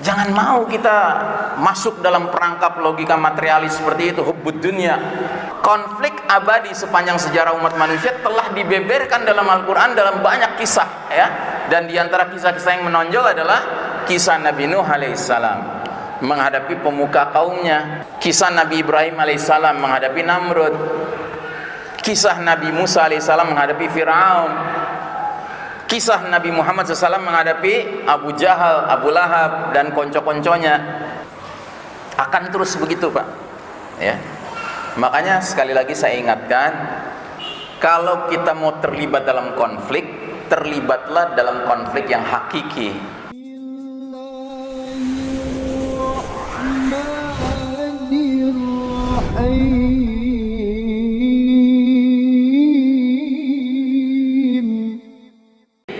Jangan mau kita masuk dalam perangkap logika materialis seperti itu, hubbud dunya. Konflik abadi sepanjang sejarah umat manusia telah dibeberkan dalam Al-Quran dalam banyak kisah, ya. Dan diantara kisah-kisah yang menonjol adalah kisah Nabi Nuh alaihissalam menghadapi pemuka kaumnya, kisah Nabi Ibrahim alaihissalam menghadapi Namrud, kisah Nabi Musa alaihissalam menghadapi Fir'aun, kisah Nabi Muhammad SAW menghadapi Abu Jahal, Abu Lahab dan konco-konconya. Akan terus begitu, Pak, ya. Makanya sekali lagi saya ingatkan, kalau kita mau terlibat dalam konflik, terlibatlah dalam konflik yang hakiki.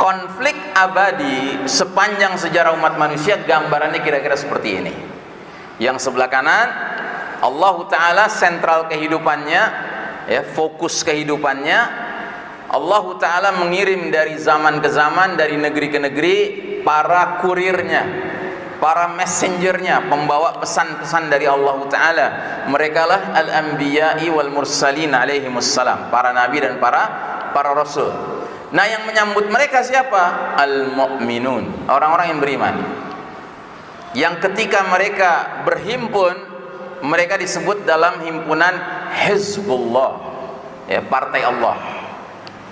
Konflik abadi sepanjang sejarah umat manusia gambarannya kira-kira seperti ini. Yang sebelah kanan, Allah Ta'ala sentral kehidupannya, ya, fokus kehidupannya. Allah Ta'ala mengirim dari zaman ke zaman, dari negeri ke negeri, para kurirnya, para messengernya, pembawa pesan-pesan dari Allah Ta'ala. Mereka lah al-anbiya'i wal mursalin alaihimussalam, para nabi dan para rasul. Nah, yang menyambut mereka siapa? Al-mu'minun, orang-orang yang beriman, yang ketika mereka berhimpun, mereka disebut dalam himpunan Hizbullah, ya, partai Allah,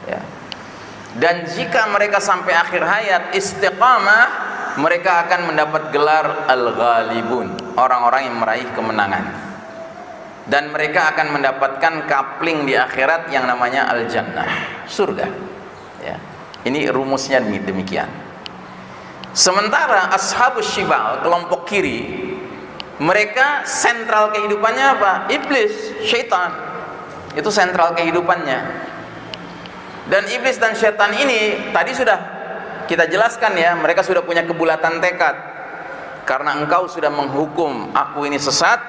ya. Dan jika mereka sampai akhir hayat istiqamah, mereka akan mendapat gelar Al-Ghalibun, orang-orang yang meraih kemenangan. Dan mereka akan mendapatkan kapling di akhirat yang namanya Al-Jannah, surga, ya. Ini rumusnya demikian. Sementara Ashabus Shibal, kelompok kiri, mereka sentral kehidupannya apa? Iblis, syaitan. Itu sentral kehidupannya. Dan iblis dan syaitan ini tadi sudah kita jelaskan, ya, mereka sudah punya kebulatan tekad. Karena engkau sudah menghukum aku ini sesat,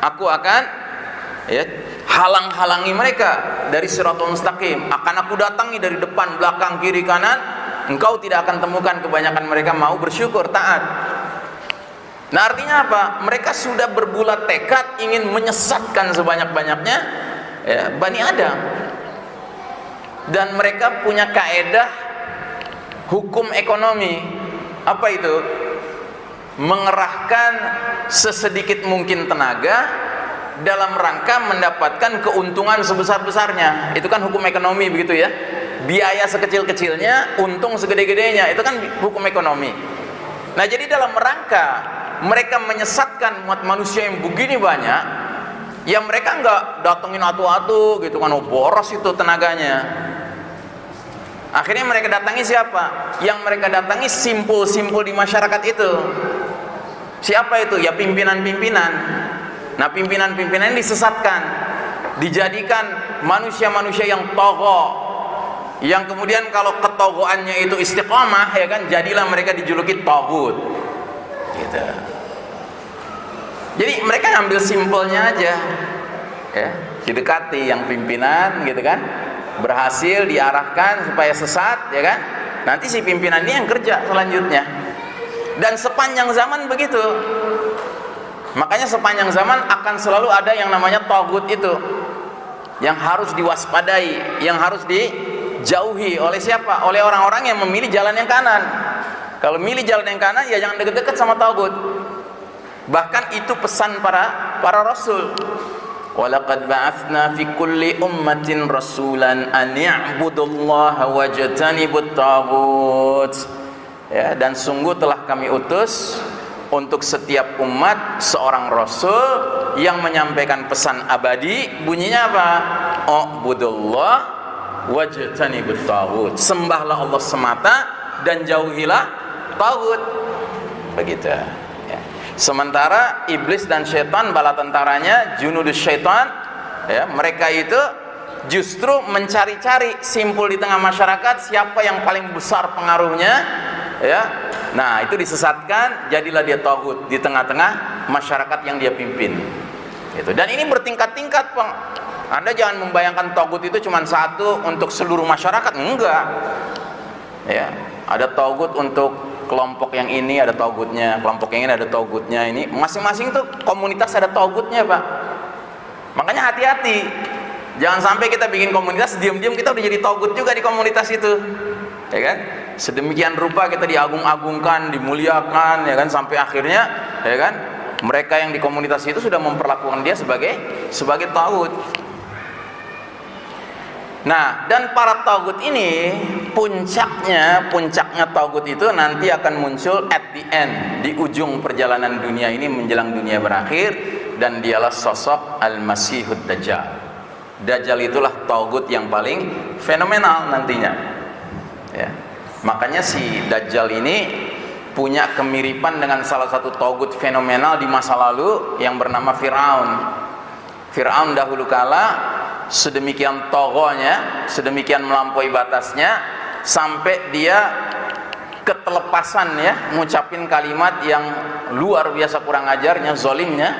aku akan, ya, halang-halangi mereka dari Shiratal Mustaqim. Akan aku datangi dari depan, belakang, kiri, kanan. Engkau tidak akan temukan kebanyakan mereka mau bersyukur, taat. Nah, artinya apa? Mereka sudah berbulat tekad ingin menyesatkan sebanyak-banyaknya, ya, Bani Adam. Dan mereka punya kaedah hukum ekonomi. Apa itu? Mengerahkan sesedikit mungkin tenaga dalam rangka mendapatkan keuntungan sebesar-besarnya. Itu kan hukum ekonomi, begitu ya. Biaya sekecil-kecilnya, untung segede-gedenya. Itu kan hukum ekonomi. Nah, jadi dalam rangka mereka menyesatkan umat manusia yang begini banyak, ya mereka nggak datengin atu-atu gitu kan, oh boros itu tenaganya. Akhirnya mereka datangi siapa? Yang mereka datangi simpul-simpul di masyarakat itu. Siapa itu? Ya pimpinan-pimpinan. Nah, pimpinan-pimpinan ini disesatkan, dijadikan manusia-manusia yang togho, yang kemudian kalau ketogoannya itu istiqamah, ya kan, jadilah mereka dijuluki taghut, gitu. Jadi mereka ngambil simpelnya aja, ya, didekati yang pimpinan, gitu kan, berhasil diarahkan supaya sesat, ya kan. Nanti si pimpinan ini yang kerja selanjutnya. Dan sepanjang zaman begitu. Makanya sepanjang zaman akan selalu ada yang namanya taghut itu, yang harus diwaspadai, yang harus dijauhi oleh siapa? Oleh orang-orang yang memilih jalan yang kanan. Kalau milih jalan yang kanan, ya jangan deket-deket sama taghut. Bahkan itu pesan para rasul. Walaqad ba'atsna fi kulli ummatin rasulan an ya'budullaha wajtanibut taghut. Ya, dan sungguh telah kami utus untuk setiap umat seorang rasul yang menyampaikan pesan abadi. Bunyinya apa? Ubudullah wajtanibut taghut. Sembahlah Allah semata dan jauhilah taghut. Begitu. Sementara iblis dan syaitan, bala tentaranya, junudus syaitan, ya, mereka itu justru mencari-cari simpul di tengah masyarakat, siapa yang paling besar pengaruhnya, ya. Nah, itu disesatkan, jadilah dia taghut di tengah-tengah masyarakat yang dia pimpin. Gitu. Dan ini bertingkat-tingkat, Bang. Anda jangan membayangkan taghut itu cuma satu untuk seluruh masyarakat, enggak. Ya, ada taghut untuk kelompok yang ini ada togutnya, kelompok yang ini ada togutnya. Ini masing-masing tuh komunitas ada togutnya, Pak. Makanya hati-hati, jangan sampai kita bikin komunitas, diam-diam kita udah jadi togut juga di komunitas itu, ya kan? Sedemikian rupa kita diagung-agungkan, dimuliakan, ya kan, sampai akhirnya, ya kan, mereka yang di komunitas itu sudah memperlakukan dia sebagai tagut. Nah, dan para tagut ini puncaknya tagut itu nanti akan muncul at the end, di ujung perjalanan dunia ini menjelang dunia berakhir, dan dialah sosok Al-Masihud Dajjal. Dajjal itulah tagut yang paling fenomenal nantinya, ya. Makanya si Dajjal ini punya kemiripan dengan salah satu tagut fenomenal di masa lalu yang bernama Fir'aun. Fir'aun dahulu kala sedemikian togohnya, sedemikian melampaui batasnya, sampai dia ketelepasan, ya, ngucapin kalimat yang luar biasa kurang ajarnya, zolimnya,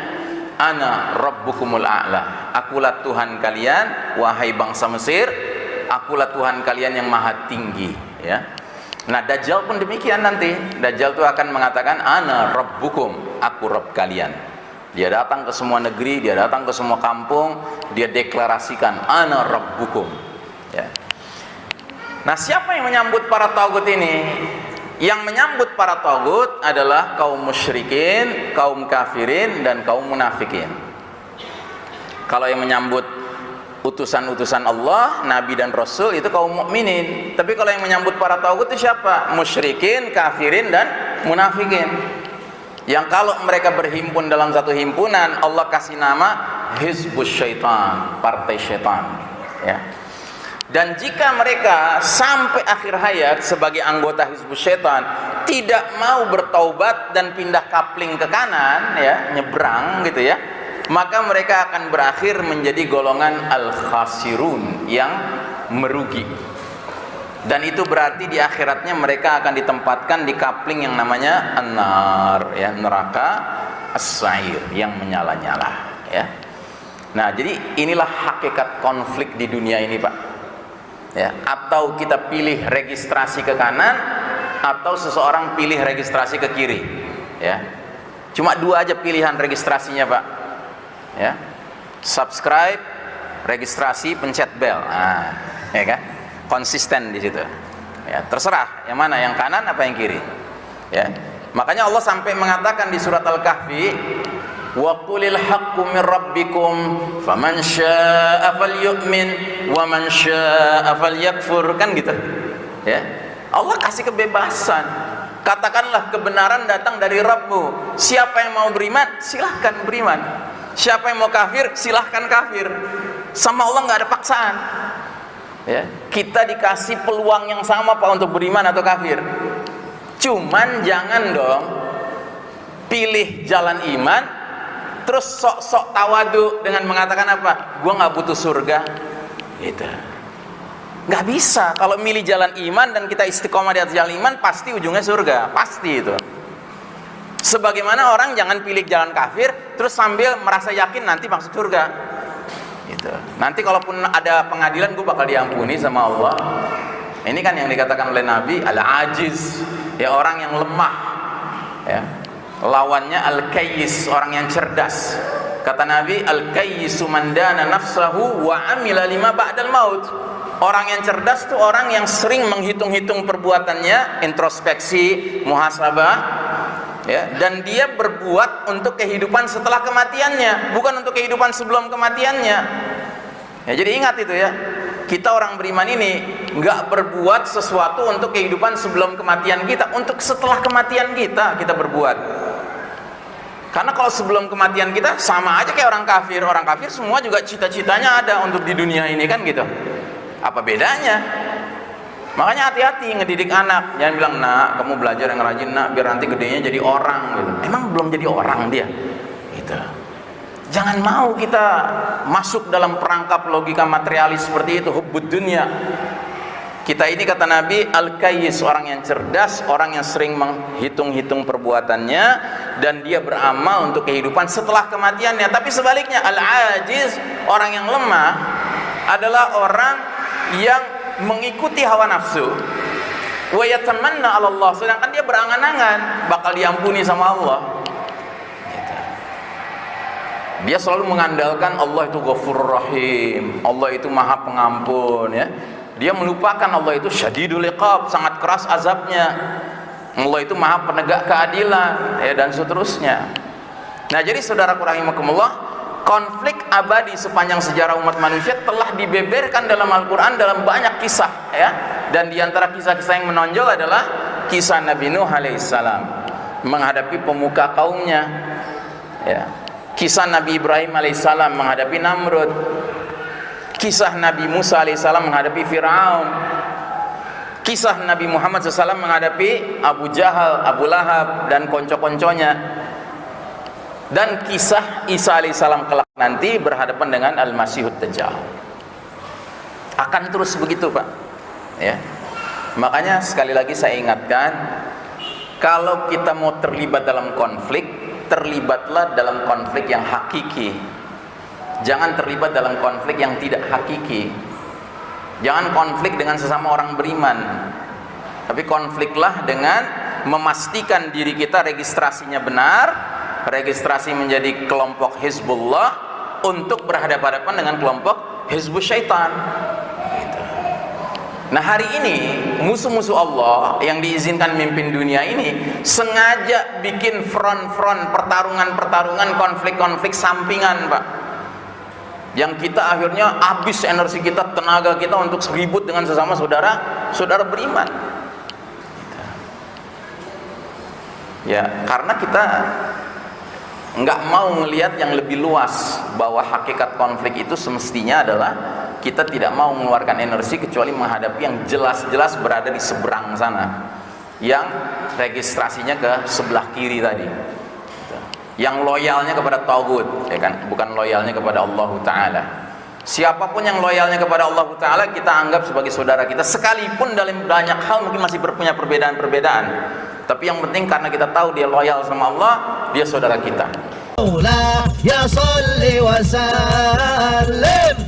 ana rabbukumul a'la, akulah Tuhan kalian wahai bangsa Mesir, akulah Tuhan kalian yang maha tinggi, ya. Nah, Dajjal pun demikian nanti. Dajjal itu akan mengatakan ana rabbukum, aku Rabb kalian. Dia datang ke semua negeri, dia datang ke semua kampung, dia deklarasikan ana rabbukum, ya. Nah, siapa yang menyambut para tagut ini? Yang menyambut para tagut adalah kaum musyrikin, kaum kafirin, dan kaum munafikin. Kalau yang menyambut utusan-utusan Allah, nabi dan rasul, itu kaum mukminin. Tapi kalau yang menyambut para tagut itu siapa? Musyrikin, kafirin, dan munafikin. Yang kalau mereka berhimpun dalam satu himpunan, Allah kasih nama Hizbus Syaitan, partai syaitan, ya. Dan jika mereka sampai akhir hayat sebagai anggota Hizbus Syaitan tidak mau bertaubat dan pindah kapling ke kanan, ya, nyebrang gitu, ya, maka mereka akan berakhir menjadi golongan al-khasirun, yang merugi. Dan itu berarti di akhiratnya mereka akan ditempatkan di kapling yang namanya an-nar, ya, neraka as-sa'ir, yang menyala-nyala, ya. Nah, jadi inilah hakikat konflik di dunia ini, Pak, ya. Atau kita pilih registrasi ke kanan, atau seseorang pilih registrasi ke kiri, ya. Cuma dua aja pilihan registrasinya, Pak, ya. Subscribe, registrasi, pencet bel, nah, ya kan, konsisten di situ, ya. Terserah yang mana, yang kanan apa yang kiri, ya. Makanya Allah sampai mengatakan di surat Al-Kahfi, wa qulil haqqu min rabbikum faman syaa'a falyu'min wa man syaa'a falyakfur, kan gitu, ya. Allah kasih kebebasan, katakanlah kebenaran datang dari Rabbmu, siapa yang mau beriman silahkan beriman, siapa yang mau kafir silahkan kafir. Sama Allah nggak ada paksaan, ya. Kita dikasih peluang yang sama, Pak, untuk beriman atau kafir. Cuman jangan dong pilih jalan iman terus sok-sok tawadu dengan mengatakan apa? Gua nggak butuh surga, gitu. Nggak bisa. Kalau milih jalan iman dan kita istiqomah di atas jalan iman, pasti ujungnya surga, pasti itu. Sebagaimana orang jangan pilih jalan kafir terus sambil merasa yakin nanti masuk surga, gitu. Nanti kalaupun ada pengadilan, gue bakal diampuni sama Allah. Ini kan yang dikatakan oleh Nabi, al-ajiz, ya, orang yang lemah, ya. Lawannya al-kayyis, orang yang cerdas. Kata Nabi, al-kayyisu man dana nafsahu wa amila lima ba'dal maut. Orang yang cerdas itu orang yang sering menghitung-hitung perbuatannya, introspeksi, muhasabah, ya, dan dia berbuat untuk kehidupan setelah kematiannya, bukan untuk kehidupan sebelum kematiannya, ya. Jadi ingat itu, ya, kita orang beriman ini nggak berbuat sesuatu untuk kehidupan sebelum kematian kita, untuk setelah kematian kita berbuat. Karena kalau sebelum kematian kita sama aja kayak orang kafir. Orang kafir semua juga cita-citanya ada untuk di dunia ini, kan gitu. Apa bedanya? Makanya hati-hati ngedidik anak. Jangan bilang, nak, kamu belajar yang rajin, nak, biar nanti gedenya jadi orang, gitu. Emang belum jadi orang dia, gitu. Jangan mau kita masuk dalam perangkap logika materialis seperti itu, hubbud dunya. Kita ini, kata Nabi, al-kayyis, orang yang cerdas, orang yang sering menghitung-hitung perbuatannya, dan dia beramal untuk kehidupan setelah kematiannya. Tapi sebaliknya, al-ajiz, orang yang lemah, adalah orang yang mengikuti hawa nafsu, wa yatamanna 'ala Allah, sedangkan dia berangan-angan bakal diampuni sama Allah. Dia selalu mengandalkan Allah itu Ghafurur Rahim, Allah itu Maha Pengampun, ya. Dia melupakan Allah itu Syadidul Iqab, sangat keras azabnya. Allah itu Maha Penegak Keadilan, ya, dan seterusnya. Nah, jadi saudaraku rahimakumullah, konflik abadi sepanjang sejarah umat manusia telah dibeberkan dalam Al-Qur'an dalam banyak kisah, ya. Dan diantara kisah-kisah yang menonjol adalah kisah Nabi Nuh alaihissalam menghadapi pemuka kaumnya, ya. Kisah Nabi Ibrahim alaihissalam menghadapi Namrud, kisah Nabi Musa alaihissalam menghadapi Fir'aun, kisah Nabi Muhammad SAW menghadapi Abu Jahal, Abu Lahab dan konco-konconya, dan kisah Isa alaihissalam kelak nanti berhadapan dengan Al-Masihud Dajjal. Akan terus begitu, Pak, ya. Makanya sekali lagi saya ingatkan, kalau kita mau terlibat dalam konflik, terlibatlah dalam konflik yang hakiki. Jangan terlibat dalam konflik yang tidak hakiki. Jangan konflik dengan sesama orang beriman, tapi konfliklah dengan memastikan diri kita registrasinya benar, registrasi menjadi kelompok Hizbullah untuk berhadapan-hadapan dengan kelompok Hizbus Syaitan. Nah, hari ini musuh-musuh Allah yang diizinkan mimpin dunia ini sengaja bikin front-front, pertarungan-pertarungan, konflik-konflik sampingan, Pak, yang kita akhirnya habis energi kita, tenaga kita untuk ribut dengan sesama saudara beriman, ya, karena kita nggak mau ngelihat yang lebih luas, bahwa hakikat konflik itu semestinya adalah kita tidak mau mengeluarkan energi kecuali menghadapi yang jelas-jelas berada di seberang sana, yang registrasinya ke sebelah kiri tadi, yang loyalnya kepada Taghut, ya kan, bukan loyalnya kepada Allah Ta'ala. Siapapun yang loyalnya kepada Allah Ta'ala kita anggap sebagai saudara kita, sekalipun dalam banyak hal mungkin masih punya perbedaan-perbedaan, tapi yang penting karena kita tahu dia loyal sama Allah, dia saudara kita. Ya salli wa sallim